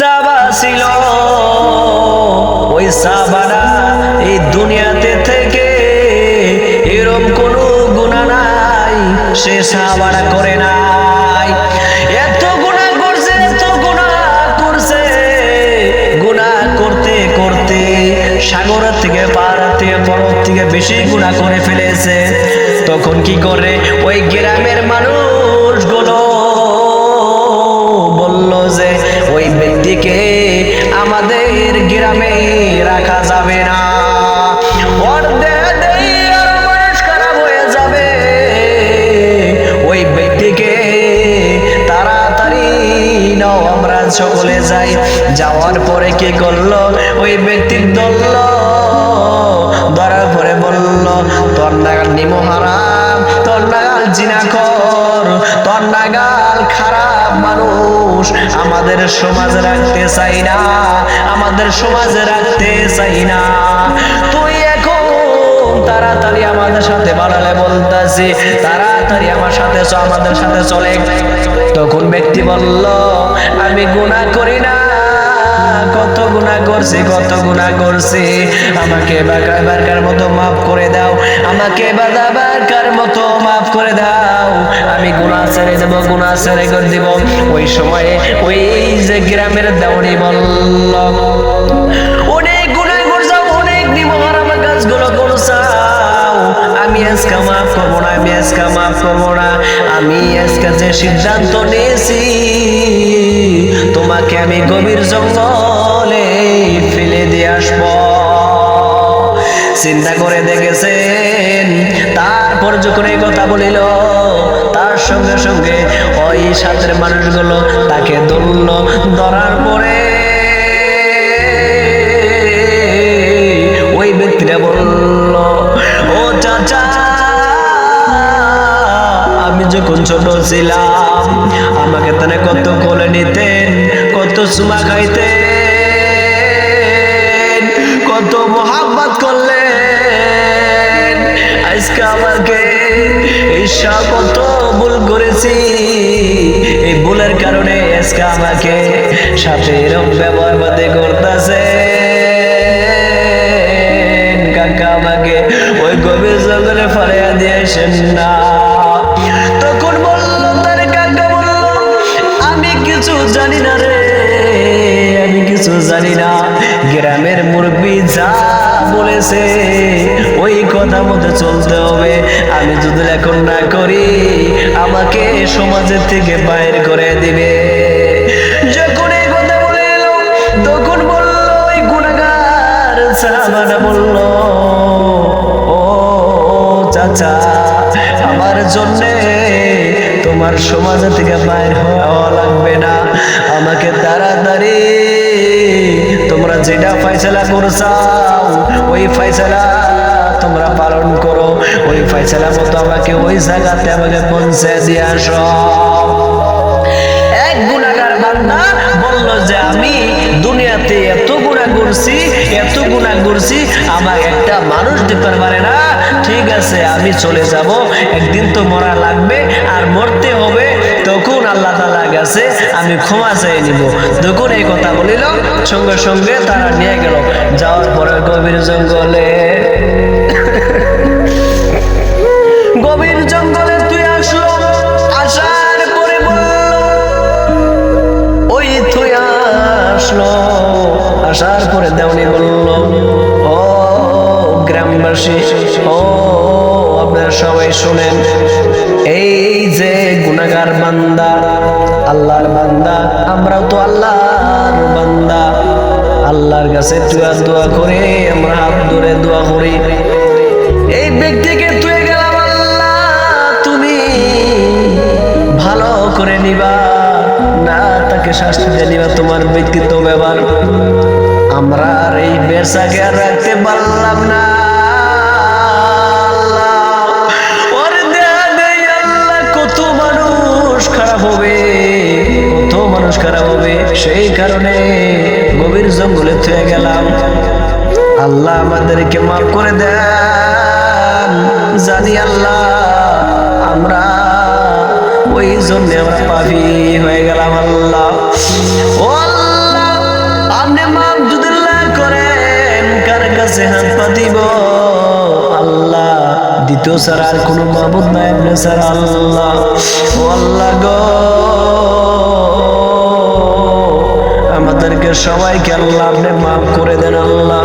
সাহাবা ছিল, ওই সাহাবারা এই দুনিয়াতে থেকে এরকম কোনো গুনাহ নাই সে সাহাবারা করে নাই। এত গুনাহ করছে, এত গুনাহ করছে, গুনাহ করতে করতে সাগরের থেকে পাহাড় থেকে পর্বত থেকে বেশি গুনাহ করে ফেলেছে। তখন কি করে ওই গ্রামের মানুষগুলো বলল যে ওই ব্যক্তিকে আমাদের গ্রামে রাখা যাবে না, ওর দেহ আর মানুষ খারাপ হয়ে যাবে। ওই ব্যক্তিকে তাড়াতাড়ি নাও, আমরা সকলে যাই। যাওয়ার পরে কি করলো, ওই ব্যক্তির ধরল, ধরার পরে বলল তোর নাগাল নিমো হারাম, তোর নাগাল জিনাখোর, তোর নাগাল খারাপ মানুষ, আমাদের সমাজে রাখতে চাই না, আমাদের সমাজে রাখতে চাই না। তুই এখন তাড়াতাড়ি আমাদের সাথে বাড়ালে বলতেছি, তাড়াতাড়ি আমার সাথে আমাদের সাথে চলে। তখন ব্যক্তি বলল আমি গুনাহ করি না, কত গুনাহ করছি, কত গুনাহ করছি, আমাকে এবারকার মতো মাফ করে দাও, আমাকে এবারকার মতো মাফ করে দাও, আমি গুনাহ ছেড়ে দেব, গুনাহ ছেড়ে করে দিব। ওই সময়ে ওই যে গ্রামের দেওয়ানি বলল অনেক গুনাহ করছো, অনেক নিমহারাম কাজগুলো করছাও, আমি আজকে মাফ করবো না, আমি আজকে মাফ করবো না, আমি আজকে যে সিদ্ধান্ত নিয়েছি তোমাকে আমি গভীর জঙ্গলে ফেলে দিয়ে আসবো। চিন্তা করে দেখেছেন, তারপর যখন এই কথা বলিল তার সঙ্গে সঙ্গে ওই সাথের মানুষগুলো তাকে ধরল, ধরার পরে ওই ব্যক্তিটা বলল ও চাচা, আমি যখন ছোট ছিলাম আমাকে তাহলে কত কোলে নিতেন, কত চুমা খাইতেন, কত মোহাব্বত করলেন, আজকে আমাকে ঈর্ষা কত ভুল করেছি, এই ভুলের কারণে আজকে আমাকে সাথে এরকম ব্যবহার বাদে করতেছে। কাকা আমাকে ওই গভীর জঙ্গলে ফালাইয়া দিয়েছেন না। তখন বলল তার কাকা বলল আমি কিছু জানি না রে, আমি কিছু জানি না, গ্রামের মুরব্বি যা বলেছে ওই কথা মতো চলতে হবে, আমি যদি এখন না করি আমাকে সমাজের থেকে বাইর করে দিবে। যখন এই কথা বলে এলো তখন বলল ওই গুনাহগার সাহাবাটা বলল ও চাচা, আমার জন্যে তোমার সমাজ থেকে বাইর হওয়া লাগবে না, আমাকে তাড়াতাড়ি তোমরা যেটা ফয়সালা করছাও ওই ফয়সালা তোমরা পালন করো, ওই ফয়সালা মতো আমাকে ওই জায়গাতে আমাকে পৌঁছে দিয়ে আসো। এক গুনাহগার বান্দা বলল যে আমি দুনিয়াতে এত গুনাহ করছি, এত গুনাহ করছি, আমার একটা মানুষ দিতে পারে না, ঠিক আছে আমি চলে যাব, একদিন তো মরা লাগবে আর মরতে হবে, তখন আল্লাহ তাআলার কাছে আমি ক্ষমা চেয়ে নিব। যখন এই কথা বলিল সঙ্গে সঙ্গে তারা নিয়ে গেল, যাওয়ার পরে গভীর জঙ্গলে, গভীর জঙ্গলে তুই আসলো, আসার পরে বলল ওই তুই আসলো, আসার পরে দেওয়ানি বলল ও গ্রামবাসী, ও আপনারা সবাই শুনেন, এই যে গুনাহগার বান্দা, আল্লাহর বান্দা, আমরাও তো আল্লাহর বান্দা, আল্লাহর কাছে দোয়া করে আমরা হাত ধরে দোয়া করি, এই ব্যক্তিকে তুই গেলাম আল্লাহ তুমি ভালো করে নিবা না, তাকে শাস্তি দিয়ে নিবা, তোমার ব্যক্তিত্ব ব্যবহার, আমরা আর এই বেসাকে আর রাখতে পারলাম না, কত মানুষ খারাপ হবে, কত মানুষ খারাপ হবে, সেই কারণে গভীর জঙ্গলে থুয়ে গেলাম, আল্লাহ আমাদেরকে মাফ করে দেন, জানি আল্লাহ আমরা ওই জন্য আমরা পাপী হয়ে গেলাম, আল্লাহ ও আল্লাহ কাছে হাত পাতিব, আল্লাহ দ্বিতীয় ছাড়া আর কোনো মাবুদ নাই আপনি ছাড়া আল্লাহ। ও আল্লাহ গো, আমাদেরকে সবাইকে আল্লাহ আপনি মাফ করে দেন আল্লাহ।